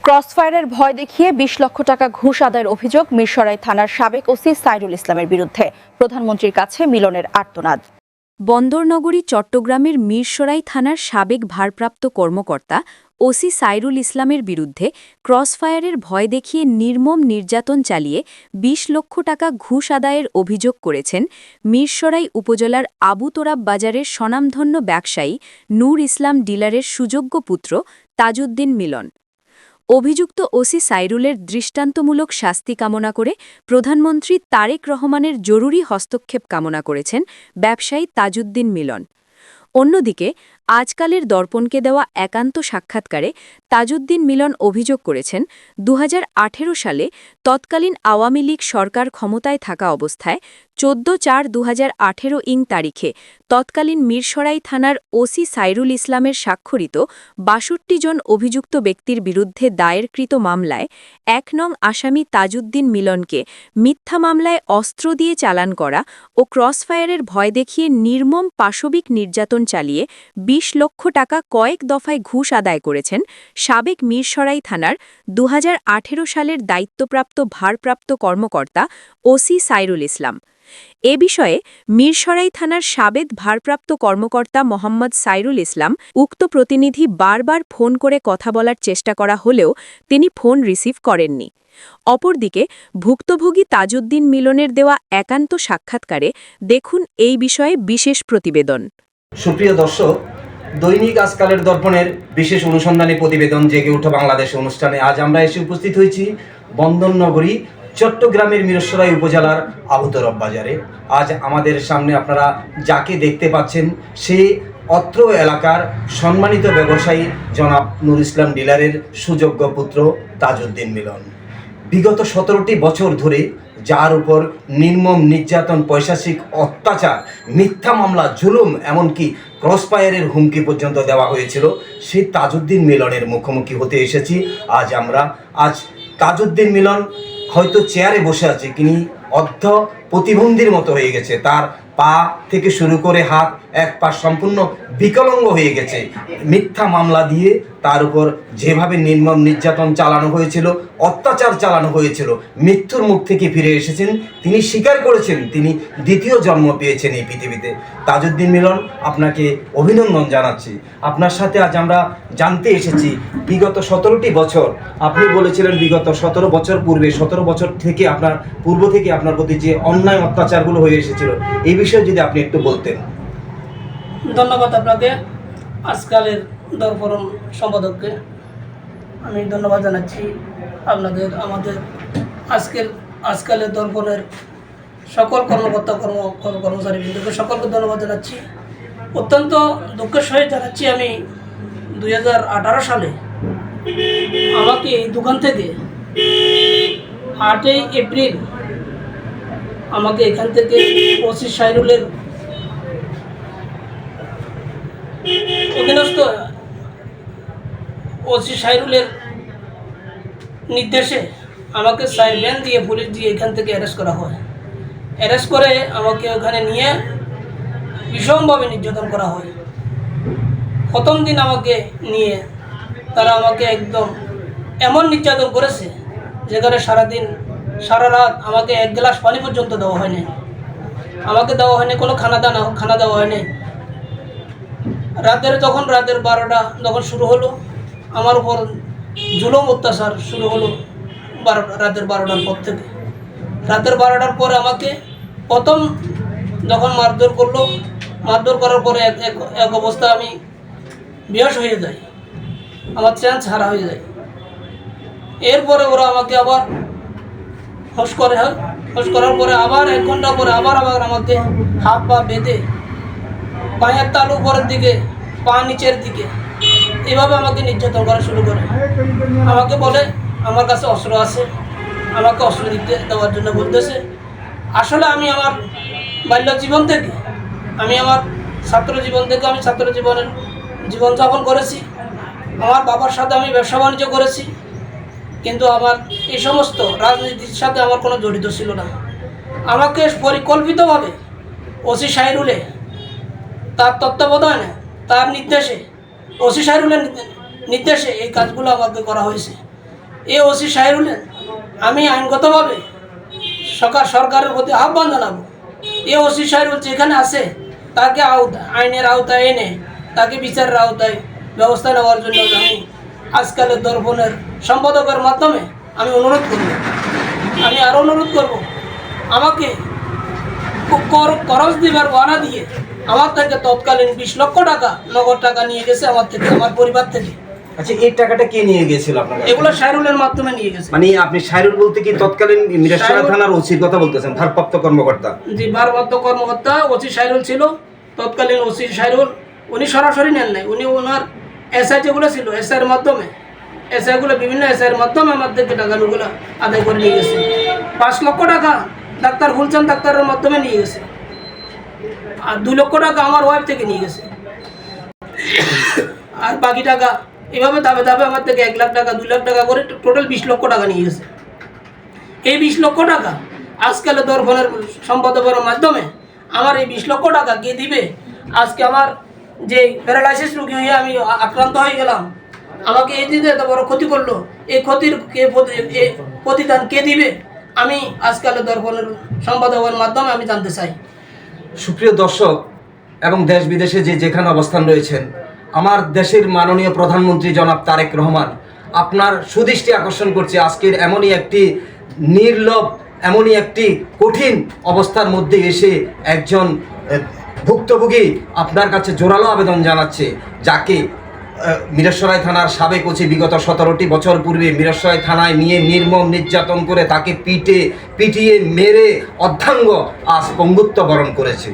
ক্রসফায়ারের ভয় দেখিয়ে ২০ লক্ষ টাকা ঘুষ আদায়ের অভিযোগ মিরসরাই থানার সাবেক ওসি সাইরুল ইসলামের বিরুদ্ধে। প্রধানমন্ত্রীর কাছে মিলনের আর্তনাদ। বন্দরনগরী চট্টগ্রামের মিরসরাই থানার সাবেক ভারপ্রাপ্ত কর্মকর্তা ওসি সাইরুল ইসলামের বিরুদ্ধে ক্রসফায়ারের ভয় দেখিয়ে নির্মম নির্যাতন চালিয়ে ২০ লক্ষ টাকা ঘুষ আদায়ের অভিযোগ করেছেন মিরসরাই উপজেলার আবু তোরাব বাজারের স্বনামধন্য ব্যবসায়ী নূর ইসলাম ডিলারের সুযোগ্য পুত্র তাজউদ্দিন মিলন। অভিযুক্ত ওসি সাইরুলের দৃষ্টান্তমূলক শাস্তি কামনা করে প্রধানমন্ত্রী তারেক রহমানের জরুরি হস্তক্ষেপ কামনা করেছেন ব্যবসায়ী তাজউদ্দিন মিলন। অন্যদিকে আজকালের দর্পণকে দেওয়া একান্ত সাক্ষাৎকারে তাজউদ্দিন মিলন অভিযোগ করেছেন ২০১৮ সালে তৎকালীন আওয়ামী লীগ সরকার ক্ষমতায় থাকা অবস্থায় ১৪/৪/২০১৮ তারিখে তৎকালীন মিরসরাই থানার ওসি সাইরুল ইসলামের স্বাক্ষরিত ৬২ জন অভিযুক্ত ব্যক্তির বিরুদ্ধে দায়েরকৃত মামলায় ১ নং আসামি তাজউদ্দিন মিলনকে মিথ্যা মামলায় অস্ত্র দিয়ে চালান করা ও ক্রসফায়ারের ভয় দেখিয়ে নির্মম পাশবিক নির্যাতন চালিয়ে ২০ লক্ষ টাকা কয়েক দফায় ঘুষ আদায় করেছেন সাবেক মিরসরাই থানার ২০১৮ সালের দায়িত্বপ্রাপ্ত ভারপ্রাপ্ত কর্মকর্তা ওসি সাইরুল ইসলাম। এ বিষয়ে মিরসরাই থানার সাবেক ভারপ্রাপ্ত কর্মকর্তা মোহাম্মদ সাইরুল ইসলাম উক্ত প্রতিনিধি বারবার ফোন করে কথা বলার চেষ্টা করা হলেও তিনি ফোন রিসিভ করেননি। অপরদিকে ভুক্তভোগী তাজউদ্দিন মিলনের দেওয়া একান্ত সাক্ষাৎকারে দেখুন এই বিষয়ে বিশেষ প্রতিবেদন। সুপ্রিয় দর্শক, দৈনিক আজকালের দর্পণের বিশেষ অনুসন্ধানী প্রতিবেদন জেগে ওঠা বাংলাদেশ অনুষ্ঠানে আজ আমরা এসে উপস্থিত হয়েছি বন্দরনগরী চট্টগ্রামের মিরসরাই উপজেলার আবু তোরাব বাজারে। আজ আমাদের সামনে আপনারা যাকে দেখতে পাচ্ছেন সে অত্র এলাকার সম্মানিত ব্যবসায়ী জনাব নূর ইসলাম ডিলারের সুযোগ্য পুত্র তাজউদ্দিন মিলন। বিগত ১৭টি বছর ধরে যার উপর নির্মম নির্যাতন, পৈশাচিক অত্যাচার, মিথ্যা মামলা, জুলুম, এমনকি ক্রসফায়ারের হুমকি পর্যন্ত দেওয়া হয়েছিল, সেই তাজউদ্দিন মিলনের মুখোমুখি হতে এসেছি আজ তাজউদ্দিন মিলন হয়তো চেয়ারে বসে আছে, তিনি অর্ধ প্রতিবন্ধীর মতো হয়ে গেছে, তার পা থেকে শুরু করে হাত, এক পা সম্পূর্ণ বিকলাঙ্গ হয়ে গেছে। মিথ্যা মামলা দিয়ে তার উপর যেভাবে নির্মম নির্যাতন চালানো হয়েছিল, অত্যাচার চালানো হয়েছিল, মৃত্যুর মুখ থেকে ফিরে এসেছেন, তিনি স্বীকার করেছেন তিনি দ্বিতীয় জন্ম পেয়েছেন এই পৃথিবীতে। তাজউদ্দিন মিলন, আপনাকে অভিনন্দন জানাচ্ছি। আপনার সাথে আজ আমরা জানতে এসেছি বিগত ১৭টি বছর, আপনি বলেছিলেন বিগত ১৭ বছর পূর্বে, ১৭ বছর থেকে আপনার পূর্ব থেকে আপনার প্রতি যে অন্যায় অত্যাচারগুলো হয়ে এসেছিল, এই বিষয়ে যদি আপনি একটু বলতেন। ধন্যবাদ আপনাকে, আজকালের দর্পণ সম্পাদককে আমি ধন্যবাদ জানাচ্ছি। আমাদের আজকালের দর্পণের সকল কর্মকর্তা কর্মচারীবৃন্দকে সকলকে ধন্যবাদ জানাচ্ছি। অত্যন্ত দুঃখের সহিত জানাচ্ছি, আমি ২০১৮ সালে আমাকে এই দোকান থেকে ৮ই এপ্রিল আমাকে এখান থেকে ওসি সাইরুলের অধীনস্থ ওসি সাইরুলের নির্দেশে আমাকে সাইলেন দিয়ে পুলিশ দিয়ে এখান থেকে অ্যারেস্ট করা হয়। অ্যারেস্ট করে আমাকে ওখানে নিয়ে ভীষণভাবে নির্যাতন করা হয়। প্রথম দিন আমাকে নিয়ে তারা আমাকে একদম এমন নির্যাতন করেছে যেখানে সারা রাত আমাকে ১ গ্লাস পানি পর্যন্ত দেওয়া হয়নি, আমাকে দেওয়া হয়নি কোনো খানা দেওয়া হয়নি। রাতের ১২টা যখন শুরু হলো, আমার উপর জুলুম অত্যাচার শুরু হলো রাতের 12টার পর থেকে। রাতের 12টার পরে আমাকে প্রথম যখন মারধর করলো, মারধর করার পরে এক অবস্থা আমি বেহুশ হয়ে যাই, আমার চেঞ্জ হারা হয়ে যায়। এরপরে ওরা আমাকে আবার হোশ করার পরে আবার ১ ঘন্টা পরে আবার আমাকে হাত পা বেঁধে পায়ের তালু উপরের দিকে, পা নিচের দিকে, এভাবে আমাকে নির্যাতন করা শুরু করে। আমাকে বলে আমার কাছে অস্ত্র আছে, আমাকে অস্ত্র দেওয়ার জন্য বলতেছে। আসলে আমি আমার বাল্য জীবন থেকে, আমি ছাত্র জীবনের জীবনযাপন করেছি। আমার বাবার সাথে আমি ব্যবসা বাণিজ্য করেছি, কিন্তু আমার এই সমস্ত রাজনীতির সাথে আমার কোনো জড়িত ছিল না। আমাকে পরিকল্পিতভাবে ওসি সাইরুলে, তার তত্ত্বাবধানে, তার নির্দেশে, ওসি সাইরুলের নির্দেশে এই কাজগুলো আমাকে করা হয়েছে। এই ওসি সাহেরুলের আমি আইনগতভাবে সরকারের প্রতি আহ্বান জানাবো, এই ওসি সাহেরুল যেখানে আছে তাকে আইনের আওতায় এনে তাকে বিচারের আওতায় ব্যবস্থা নেওয়ার জন্য আমি আজকালের দর্পণের সম্পাদকের মাধ্যমে আমি অনুরোধ করব। আমি আরও অনুরোধ করব, আমাকে খরচ দিবার বানা দিয়ে আমার থেকে তৎকালীন 20 লক্ষ টাকা নগদ টাকা নিয়ে গেছে আমার থেকে, আমার পরিবার থেকে। আচ্ছা, এই টাকাটা কে নিয়ে গিয়েছিল আপনার কাছে? এগুলো সাইরুলের মাধ্যমে নিয়ে গেছে। মানে আপনি সাইরুল বলতে কি তৎকালীন মিরসরাই থানার ওসির কথা বলতেছেন, ভারপ্রাপ্ত কর্মকর্তা? জি, ভারপ্রাপ্ত কর্মকর্তা ওসি সাইরুল ছিল, তৎকালীন ওসি সাইরুল। উনি সরাসরি নেন নাই, উনি ওনার এসআই যেগুলো ছিল এসআইয়ের মাধ্যমে, এসআইগুলো বিভিন্ন এসআইয়ের মাধ্যমে আমার থেকে টাকাগুলো আদায় করে নিয়ে গেছে। 5 লক্ষ টাকা ডাক্তার ফুলচাঁদ ডাক্তারের মাধ্যমে নিয়ে গেছে, আর 2 লক্ষ টাকা আমার ওয়াইফ থেকে নিয়ে গেছে, আর বাকি টাকা এভাবে ধাপে ধাপে আমার থেকে 1 লাখ টাকা 2 লাখ টাকা করে টোটাল 20 লক্ষ টাকা নিয়ে গেছে। এই 20 লক্ষ টাকা আজকালের দর্পণের সম্পাদকের মাধ্যমে আমার এই 20 লক্ষ টাকা কে দিবে? আজকে আমার যে প্যারালাইসিস রোগী হয়ে আমি আক্রান্ত হয়ে গেলাম, আমাকে এই দিতে এত বড় ক্ষতি করলো, এই ক্ষতির প্রতিদান কে দিবে? আমি আজকালের দর্পণের সম্পাদকের মাধ্যমে আমি জানতে চাই। সুপ্রিয় দর্শক এবং দেশ বিদেশে যেখানে অবস্থান রয়েছেন, আমার দেশের মাননীয় প্রধানমন্ত্রী জনাব তারেক রহমান আপনার সুদৃষ্টি আকর্ষণ করছে আজকের এমনই একটি নির্লভ, এমনই একটি কঠিন অবস্থার মধ্যে এসে একজন ভুক্তভোগী আপনার কাছে জোরালো আবেদন জানাচ্ছে, যাকে মিরসরাই থানার সাবেক ওসি বিগত 17টি বছর পূর্বে মিরসরাই থানায় নিয়ে নির্মম নির্যাতন করে তাকে পিটিয়ে মেরে অর্ধাঙ্গ আজ পঙ্গুত্ব বরণ করেছে।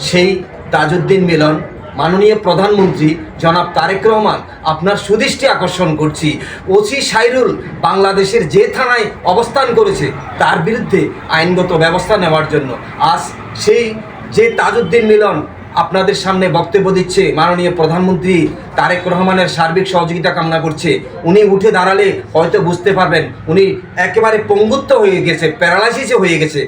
সেই তাজউদ্দিন মিলন মাননীয় প্রধানমন্ত্রী জনাব তারেক রহমান আপনার সুদৃষ্টি আকর্ষণ করছি, ওসি সাইরুল বাংলাদেশের যে থানায় অবস্থান করেছে তার বিরুদ্ধে আইনগত ব্যবস্থা নেওয়ার জন্য আজ সেই যে তাজউদ্দিন মিলন আপনাদের সামনে বক্তব্য দিচ্ছে, মাননীয় প্রধানমন্ত্রী তারেক রহমানের সার্বিক সহযোগিতা কামনা করছে। উনি উঠে দাঁড়ালে হয়তো বুঝতে পারবেন উনি একেবারে পঙ্গুত্ব হয়ে গেছে, প্যারালাইসিসে হয়ে গেছে,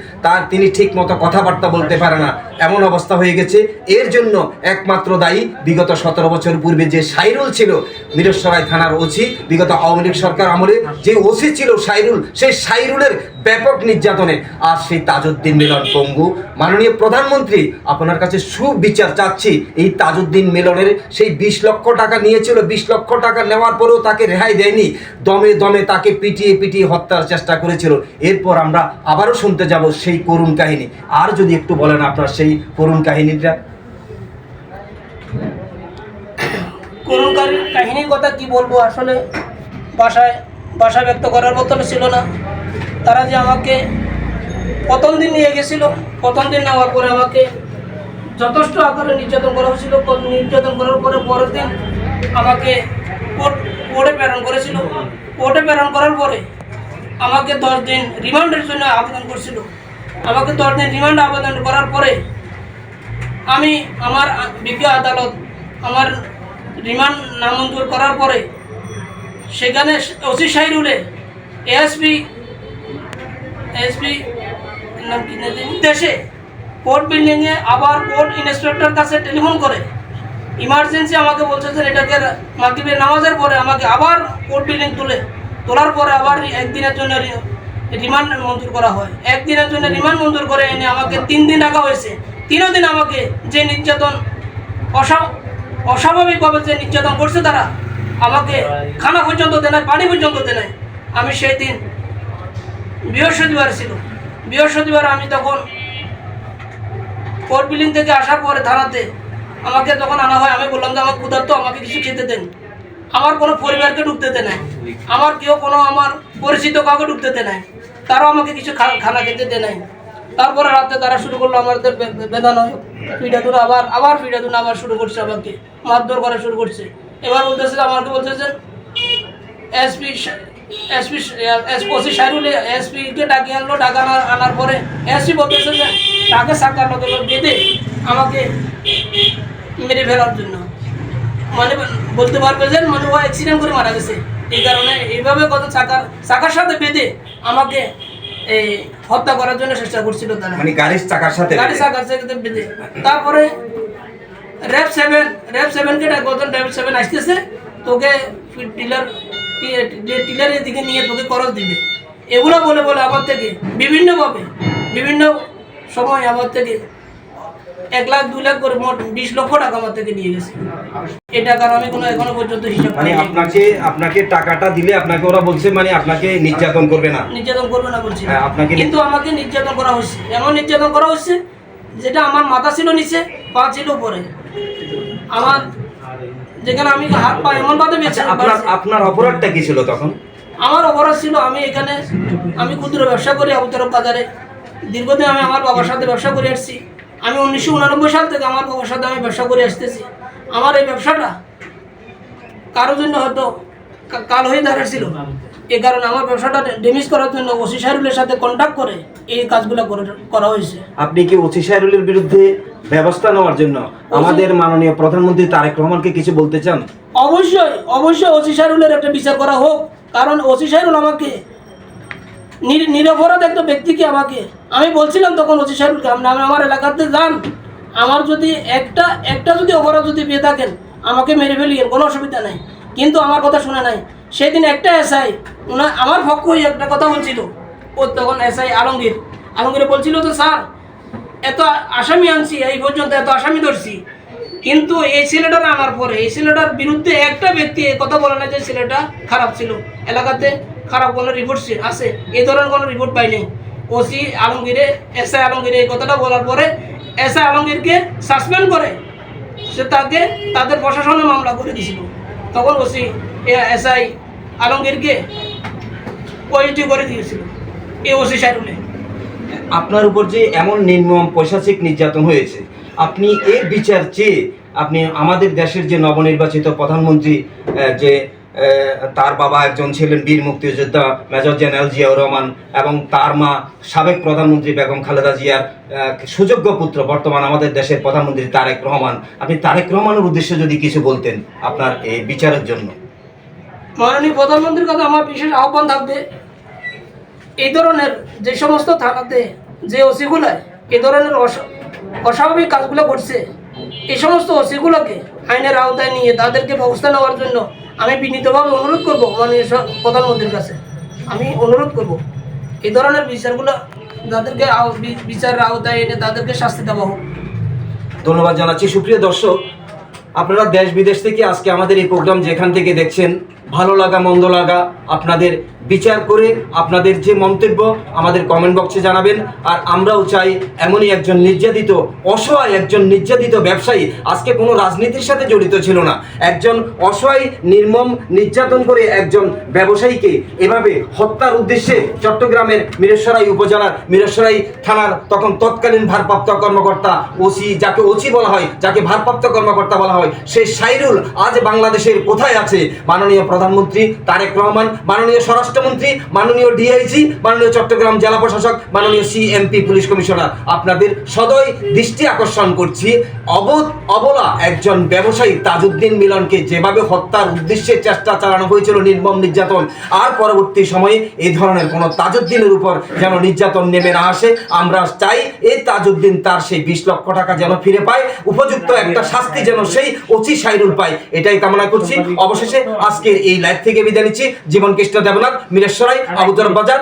তিনি ঠিক মতো কথাবার্তা বলতে পারে না, এমন অবস্থা হয়ে গেছে। এর জন্য একমাত্র দায়ী বিগত 17 বছর পূর্বে যে সাইরুল ছিল মিরসরাই থানার ওসি, বিগত আওয়ামী লীগ সরকার আমলে যে ওসি ছিল সাইরুল, সেই সাইরুলের ব্যাপক নির্যাতনে আজ সেই তাজউদ্দিন মিলন পঙ্গু। মাননীয় প্রধানমন্ত্রী আপনার কাছে সুবিচার চাচ্ছি, এই তাজউদ্দিন মিলনের সেই 20 লক্ষ টাকা নিয়েছিল, 20 লক্ষ টাকা নেওয়ার পরেও তাকে রেহাই দেয়নি, দমে দমে তাকে পিটিয়ে হত্যার চেষ্টা করেছিল। এরপর আমরা আবারও শুনতে যাব সেই করুণ কাহিনী। আর যদি একটু বলেন আপনার সেই করুণ কাহিনীটা। করুণ কাহিনীর কথা কি বলবো, আসলে ভাষা ব্যক্ত করার মতো ছিল না। তারা যে আমাকে প্রথম দিন নিয়ে গেছিল, প্রথম দিন নেওয়ার পরে আমাকে যথেষ্ট আকারে নির্যাতন করা হয়েছিল। নির্যাতন করার পরে পরের দিন আমাকে কোর্টে প্রেরণ করেছিল। কোর্টে প্রেরণ করার পরে আমাকে 10 দিন রিমান্ডের জন্য আবেদন করছিল। আমাকে 10 দিন রিমান্ড আবেদন করার পরে আমি আমার বিজ্ঞ আদালত আমার রিমান্ড নামঞ্জুর করার পরে সেখানে ওসি সাইরুলে এসপি নাম কি দেশে কোর্ট বিল্ডিংয়ে আবার কোর্ট ইন্সপেক্টর কাছে টেলিফোন করে ইমার্জেন্সি আমাকে বলছে যে এটাকে মাগরিবের নামাজের পরে আমাকে আবার কোর্ট বিল্ডিং তোলার পরে আবার একদিনের জন্য রিমান্ড মঞ্জুর করা হয়। একদিনের জন্য রিমান্ড মঞ্জুর করে এনে আমাকে 3 দিন রাখা হয়েছে। 3 দিন আমাকে যে নির্যাতন অস্বাভাবিকভাবে যে নির্যাতন করছে তারা, আমাকে খানা পর্যন্ত দেয় নাই, পানি পর্যন্ত দেয় নাই। আমি সেই দিন বৃহস্পতিবার ছিল, বৃহস্পতিবার আমি তখন কোর্ট বিল্ডিং থেকে আসার পরে থানাতে আমাকে যখন আনা হয়, আমি বললাম যে আমার ক্ষুধার্ত, আমাকে কিছু খেতে দেন। আমার কোনো পরিবারকে ঢুকতে দেয় নাই, আমার আমার পরিচিত কাউকে ঢুকতে দেয় নাই, তারাও আমাকে কিছু খানা খেতে দেয় নাই। তারপরে রাতে তারা শুরু করলো আমাদের বেদনা, পিঠাধুনা আবার পিঠাধুনা আবার শুরু করছে, আমাকে মারধর করা শুরু করছে। এবার বলতেছে আমাকে বলতেছেন ওসি সাইরুল এসপিকে ডাকি আনলো। ডাকা আনার পরে এসপি বলতেছে যে তাকে সাকার মতো বেঁধে আমাকে মেরে ফেলার জন্য, মানে বলতে পারবে যে মানে ও অ্যাক্সিডেন্ট করে মারা গেছে। এই কারণে এইভাবে কত চাকার সাথে বেঁধে আমাকে এই হত্যা করার জন্য চেষ্টা করছিল তারা, মানে গাড়ির চাকার সাথে বেঁধে। তারপরে র্যাব 7 কে ডাকবো, র্যাব 7 আসতেছে, তোকে ডিলার টিলারের দিকে নিয়ে তোকে খরচ দিবে, এগুলো বলে বলে আমার থেকে বিভিন্নভাবে বিভিন্ন সময় আমার থেকে 1 লাখ 2 লাখ করে মোট 20 লক্ষ টাকা আমার থেকে নিয়ে গেছে। এই টাকার আমি কোনো এখনো পর্যন্ত হিসাব মানে পাইনি। আপনাকে টাকাটা দিলে আপনাকে ওরা বলছে মানে আপনাকে নির্যাতন করবে না, নির্যাতন করবে না বলছি না। হ্যাঁ, আপনাকে- কিন্তু আমাকে নির্যাতন করা হচ্ছে, এমন নির্যাতন করা হচ্ছে যেটা আমার মাথা ছিল নিচে, পা ছিল উপরে, আমার যেখানে আমি হাত পা এমন ভাবে বেঁচে আপনার অপরাধটা কি ছিল তখন? আমার অপরাধ ছিল আমি ক্ষুদ্র ব্যবসা করি আবুতরফ বাজারে। দীর্ঘদিন আমি আমার বাবার সাথে ব্যবসা করে আসছি। আমি 1989 সাল থেকে আমার বাবার সাথে আমি ব্যবসা করে আসতেছি। আমার এই ব্যবসাটা কারোর জন্য হয়তো কাল হয়ে দাঁড়াচ্ছিল, এই কারণে আমার ব্যবসাটা ড্যামেজ করার জন্য ওসি সাহেবের সাথে কন্ট্যাক্ট করে এই কাজগুলো করা হয়েছে। আপনি কি ওসি সাহেবের বিরুদ্ধে ব্যবস্থা নেওয়ার জন্য আমাদের মাননীয় প্রধানমন্ত্রী তারেক রহমানকে কিছু বলতে চান? অবশ্যই অবশ্যই ওসি সাহেবের একটা বিচার করা হোক, কারণ ওসি সাহেব আমাকে নিরপরাধ একটা ব্যক্তিকে আমি বলছিলাম তখন ওসি সাহেবকে, আপনি আমার এলাকাতে যান, আমার যদি একটা যদি অপরাধ যদি পেয়ে থাকেন আমাকে মেরে ফেলিয়েন, কোনো অসুবিধা নাই। কিন্তু আমার কথা শুনে নাই। সেদিন একটা এসআই আমার পক্ষ হয়ে একটা কথা বলছিল, ও তখন এসআই আলমগীর বলছিল তো স্যার এত আসামি আনছি, এই পর্যন্ত এত আসামি ধরছি, কিন্তু এই ছেলেটার আনার পরে এই ছেলেটার বিরুদ্ধে একটা ব্যক্তি কথা বলে না যে ছেলেটা খারাপ ছিল, এলাকাতে খারাপ কোনো রিপোর্ট আছে, এই ধরনের কোনো রিপোর্ট পাইনি। ওসি এসআই আলমগীরে এই কথাটা বলার পরে এসআই আলমগীরকে সাসপেন্ড করে সে তাদের প্রশাসনে মামলা করে দিয়েছিল। তখন ওসি এসআই আলমগীরকে ওএসডি করে দিয়েছিল এই ওসি সাহেব। আপনার উপর যে এমন নির্মম পৈশাচিক নির্যাতন হয়েছে, আপনি এর বিচার চেয়ে আপনি আমাদের দেশের যে নবনির্বাচিত প্রধানমন্ত্রী, যে তার বাবা একজন ছিলেন বীর মুক্তিযোদ্ধা মেজর জেনারেল জিয়াউর রহমান এবং তার মা সাবেক প্রধানমন্ত্রী বেগম খালেদা জিয়ার সুযোগ্য পুত্র বর্তমান আমাদের দেশের প্রধানমন্ত্রী তারেক রহমান, আপনি তারেক রহমানের উদ্দেশ্যে যদি কিছু বলতেন আপনার এই বিচারের জন্য। মাননীয় প্রধানমন্ত্রীর কাছে আমার বিশেষ আহ্বান থাকবে, এই ধরনের যে সমস্ত থানাতে যে ওসিগুলায় এই ধরনের অস্বাভাবিক কাজগুলো করছে, এই সমস্ত ওসিগুলোকে আইনের আওতায় নিয়ে তাদেরকে ব্যবস্থা নেওয়ার জন্য আমি বিনীতভাবে অনুরোধ করব মাননীয় প্রধানমন্ত্রীর কাছে। আমি অনুরোধ করব এই ধরনের বিচারগুলো যাদেরকে বিচারের আওতায় এনে তাদেরকে শাস্তি দেওয়া হোক। ধন্যবাদ জানাচ্ছি। সুপ্রিয় দর্শক, আপনারা দেশ বিদেশ থেকে আজকে আমাদের এই প্রোগ্রাম যেখান থেকে দেখছেন, ভালো লাগা মন্দ লাগা আপনাদের বিচার করে আপনাদের যে মন্তব্য আমাদের কমেন্ট বক্সে জানাবেন। আর আমরাও চাই এমনই একজন নির্যাতিত অসহায় একজন নির্যাতিত ব্যবসায়ী, আজকে কোনো রাজনীতির সাথে জড়িত ছিল না, একজন অসহায় নির্মম নির্যাতন করে একজন ব্যবসায়ীকে এভাবে হত্যার উদ্দেশ্যে চট্টগ্রামের মিরসরাই উপজেলার মিরসরাই থানার তখন তৎকালীন ভারপ্রাপ্ত কর্মকর্তা ওসি, যাকে ওসি বলা হয়, যাকে ভারপ্রাপ্ত কর্মকর্তা বলা হয়, সেই সাইরুল আজ বাংলাদেশের কোথায় আছে? মাননীয় প্রধানমন্ত্রী তারেক রহমান, মাননীয় স্বরাষ্ট্রমন্ত্রী, মাননীয় ডিআইজি, মাননীয় চট্টগ্রাম জেলা প্রশাসক, মাননীয় সিএমপি পুলিশ কমিশনার, আপনাদের সদয় দৃষ্টি আকর্ষণ করছি, অবলা একজন ব্যবসায়ী তাজউদ্দিন মিলনকে যেভাবে হত্যার উদ্দেশ্যে চেষ্টা চালানো হয়েছিল, নির্মম নির্যাতন, আর পরবর্তী সময়ে এই ধরনের কোনো তাজউদ্দিনের উপর যেন নির্যাতন নেমে না আসে। আমরা চাই এই তাজউদ্দিন তার সেই 20 লক্ষ টাকা যেন ফিরে পায়, উপযুক্ত একটা শাস্তি যেন সেই ওসি সাইরুল পায়, এটাই কামনা করছি। অবশেষে আজকের এই লাইভ থেকে বিদায় নিচ্ছি। জীবন কৃষ্ণ দেবনাথ, মিরেশ্বরাই, আবুতরফ বাজার।